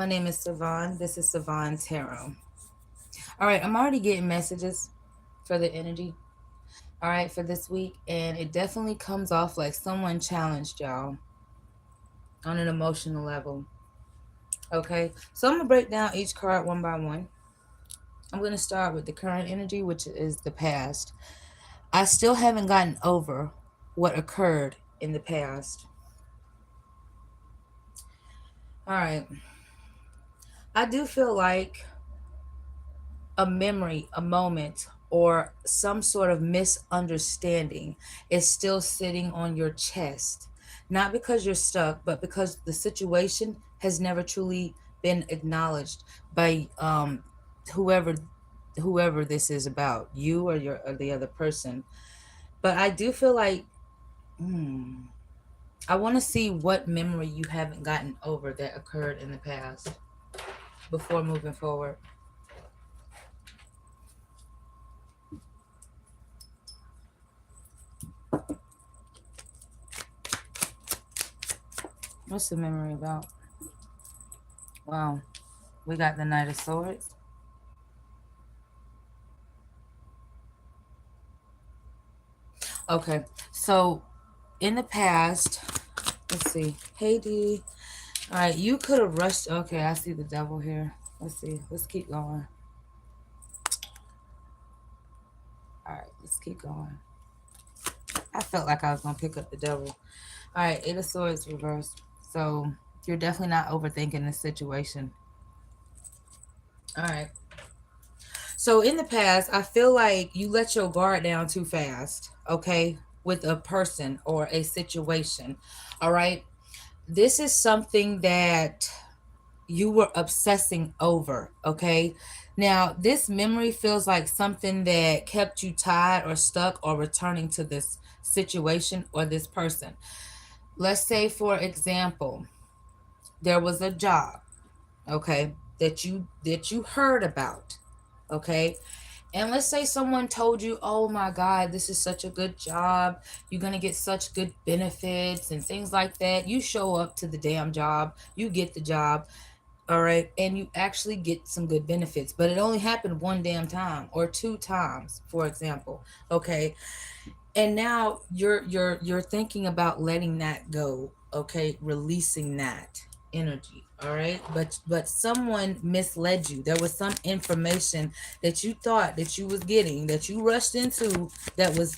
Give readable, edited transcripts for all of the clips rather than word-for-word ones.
My name is Savon. This is Savon Tarot. All right, I'm already getting messages for the energy. All right, for this week, and it definitely comes off like someone challenged y'all on an emotional level. Okay, so I'm gonna break down each card one by one. I'm gonna start with the current energy, which is the past. I still haven't gotten over what occurred in the past. All right, I do feel like a memory, a moment, or some sort of misunderstanding is still sitting on your chest. Not because you're stuck, but because the situation has never truly been acknowledged by whoever whoever this is about, you or your or the other person. But I do feel like I want to see what memory you haven't gotten over that occurred in the past before moving forward. What's the memory about? Wow. We got the Knight of Swords. Okay, so in the past, let's see. Hey, Dee. All right, you could have rushed. Okay, I see the devil here. Let's see. Let's keep going. All right, let's keep going. I felt like I was going to pick up the devil. All right, Eight of Swords reversed. So you're definitely not overthinking the situation. All right. So in the past, I feel like you let your guard down too fast, okay, with a person or a situation. All right. This is something that you were obsessing over, okay? Now, this memory feels like something that kept you tied or stuck or returning to this situation or this person. Let's say, for example, there was a job, okay, that you heard about, okay? And let's say someone told you, oh my God, this is such a good job. You're going to get such good benefits and things like that. You show up to the damn job, you get the job, all right, and you actually get some good benefits, but it only happened one damn time or two times, for example, okay? And now you're thinking about letting that go, okay, releasing that energy, all right, but someone misled you. There was some information that you thought that you was getting, that you rushed into, that was,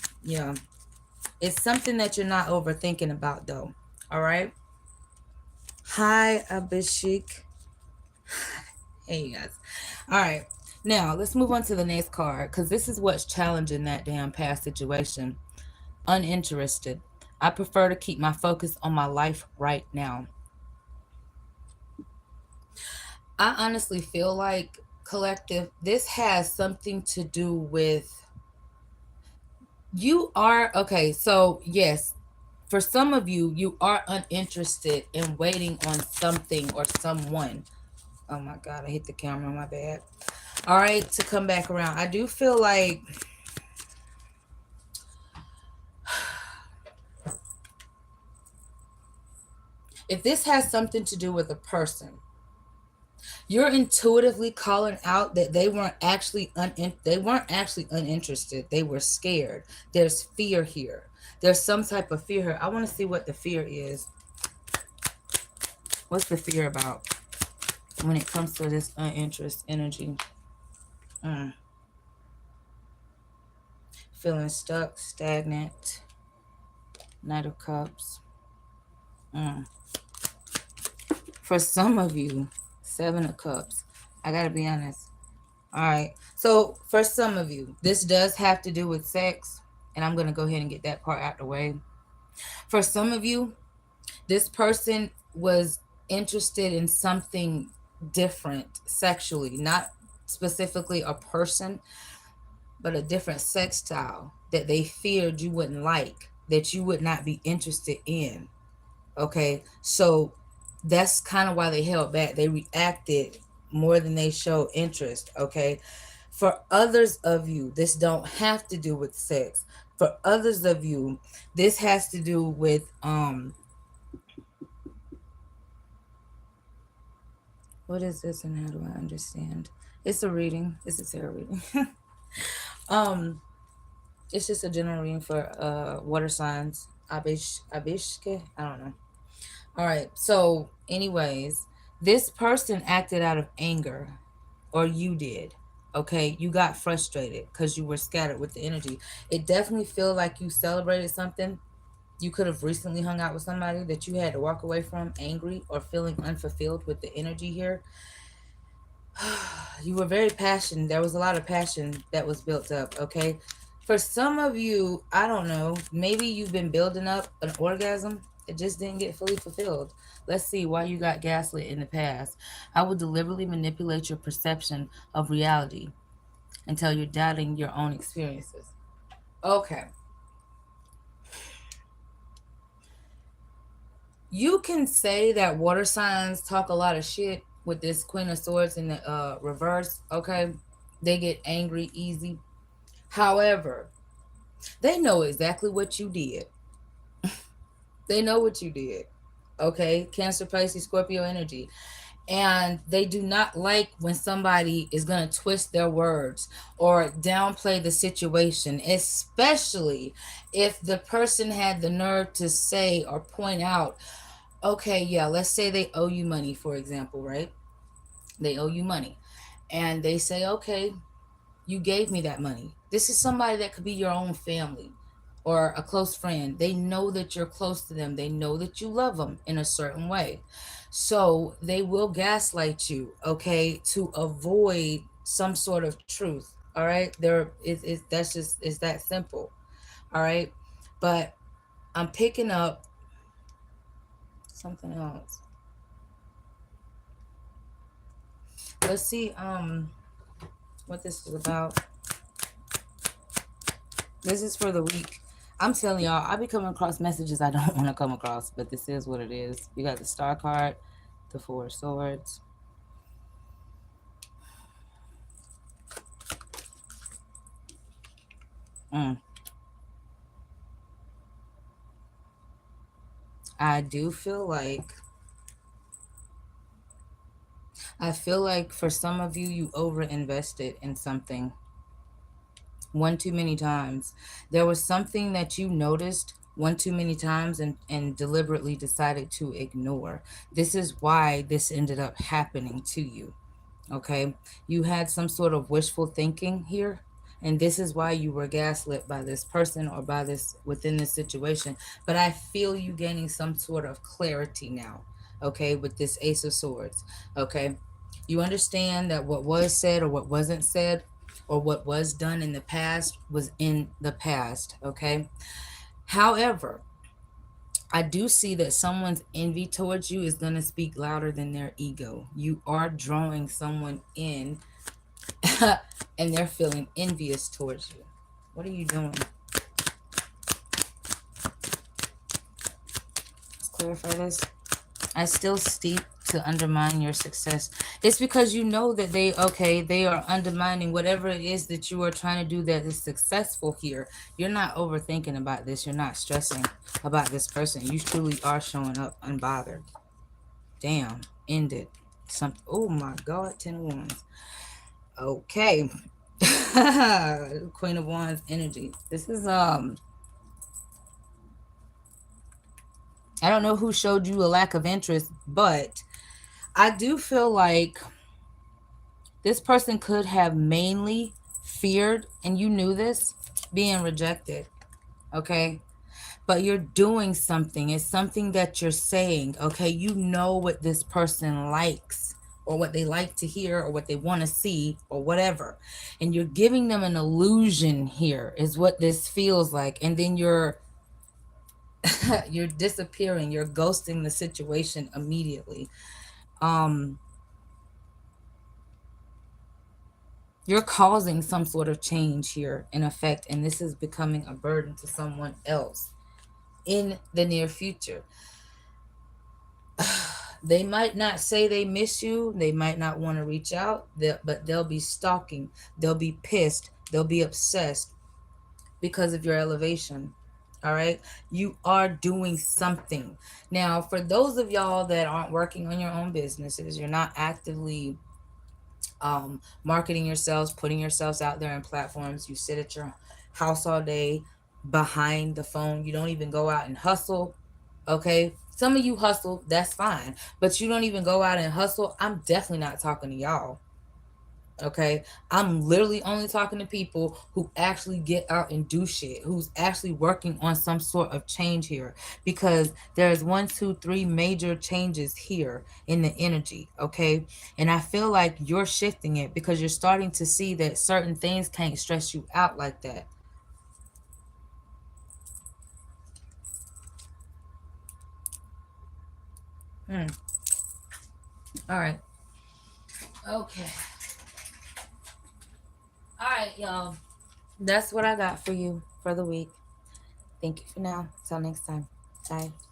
it's something that you're not overthinking about though. All right. Hi, Abhishek. Hey, you guys. All right. Now, let's move on to the next card because this is what's challenging that damn past situation. Uninterested. I prefer to keep my focus on my life right now. I honestly feel like, collective, this has something to do with you are okay. So, yes, for some of you, you are uninterested in waiting on something or someone. Oh my God, I hit the camera, my bad. All right, to come back around. I do feel like if this has something to do with a person, you're intuitively calling out that they weren't actually uninterested. They were scared. There's fear here. There's some type of fear here. I want to see what the fear is. What's the fear about when it comes to this uninterest energy? Mm. Feeling stuck, stagnant. Knight of Cups. Mm. For some of you, Seven of Cups. I gotta be honest. All right. So for some of you, this does have to do with sex, and I'm gonna go ahead and get that part out the way. For some of you, this person was interested in something different sexually, not specifically a person, but a different sex style that they feared you wouldn't like, that you would not be interested in. Okay. So that's kind of why they held back. They reacted more than they showed interest. Okay. For others of you, this don't have to do with sex. For others of you, this has to do with What is this and how do I understand? It's a reading. It's a tarot reading. um, it's just a general reading for water signs. Abishke. I don't know. All right. So, anyways, this person acted out of anger, or you did. Okay, you got frustrated because you were scattered with the energy. It definitely feel like you celebrated something. You could have recently hung out with somebody that you had to walk away from angry or feeling unfulfilled with the energy here. You were very passionate. There was a lot of passion that was built up, okay? For some of you, I don't know, maybe you've been building up an orgasm. It just didn't get fully fulfilled. Let's see why you got gaslit in the past. I will deliberately manipulate your perception of reality until you're doubting your own experiences. Okay. You can say that water signs talk a lot of shit with this Queen of Swords in the reverse, okay? They get angry easy. However, they know exactly what you did. They know what you did. Okay? Cancer, Pisces, Scorpio energy. And they do not like when somebody is going to twist their words or downplay the situation, especially if the person had the nerve to say or point out, okay, yeah, let's say they owe you money, for example, right? They owe you money. And they say, okay, you gave me that money. This is somebody that could be your own family or a close friend. They know that you're close to them. They know that you love them in a certain way. So they will gaslight you, okay, to avoid some sort of truth. All right. That's just, it's that simple. All right. But I'm picking up something else. Let's see what this is about. This is for the week. I'm telling y'all, I be coming across messages I don't want to come across, but this is what it is. We got the Star card, the Four of Swords. Mm. I do feel like for some of you, you over invested in something one too many times. There was something that you noticed one too many times and deliberately decided to ignore. This is why this ended up happening to you. Okay, you had some sort of wishful thinking here, and this is why you were gaslit by this person or by this within this situation. But I feel you gaining some sort of clarity now, okay, with this Ace of Swords. Okay, you understand that what was said or what wasn't said or what was done in the past was in the past. Okay, however, I do see that someone's envy towards you is going to speak louder than their ego. You are drawing someone in and they're feeling envious towards you. What are you doing? Let's clarify this. I still seek to undermine your success. It's because you know that they are undermining whatever it is that you are trying to do that is successful here. You're not overthinking about this. You're not stressing about this person. You truly are showing up unbothered. Damn, ended. Oh my God, 10 of Wands. Okay. Queen of Wands energy. This is I don't know who showed you a lack of interest, but I do feel like this person could have mainly feared, and you knew this, being rejected. Okay? But you're doing something. It's something that you're saying. Okay? You know what this person likes or what they like to hear or what they want to see or whatever. And you're giving them an illusion here is what this feels like. And then you're you're disappearing. You're ghosting the situation immediately. Um you're causing some sort of change here in effect, and this is becoming a burden to someone else in the near future. They might not say they miss you, they might not want to reach out, but they'll be stalking, they'll be pissed, they'll be obsessed because of your elevation. All right. You are doing something. Now, for those of y'all that aren't working on your own businesses, you're not actively marketing yourselves, putting yourselves out there in platforms. You sit at your house all day behind the phone. You don't even go out and hustle. Okay. Some of you hustle, that's fine. But you don't even go out and hustle. I'm definitely not talking to y'all. Okay, I'm literally only talking to people who actually get out and do shit, who's actually working on some sort of change here, because there's one, two, three major changes here in the energy. Okay, and I feel like you're shifting it because you're starting to see that certain things can't stress you out like that. Hmm. All right. Okay. All right, y'all. That's what I got for you for the week. Thank you for now. Till next time. Bye.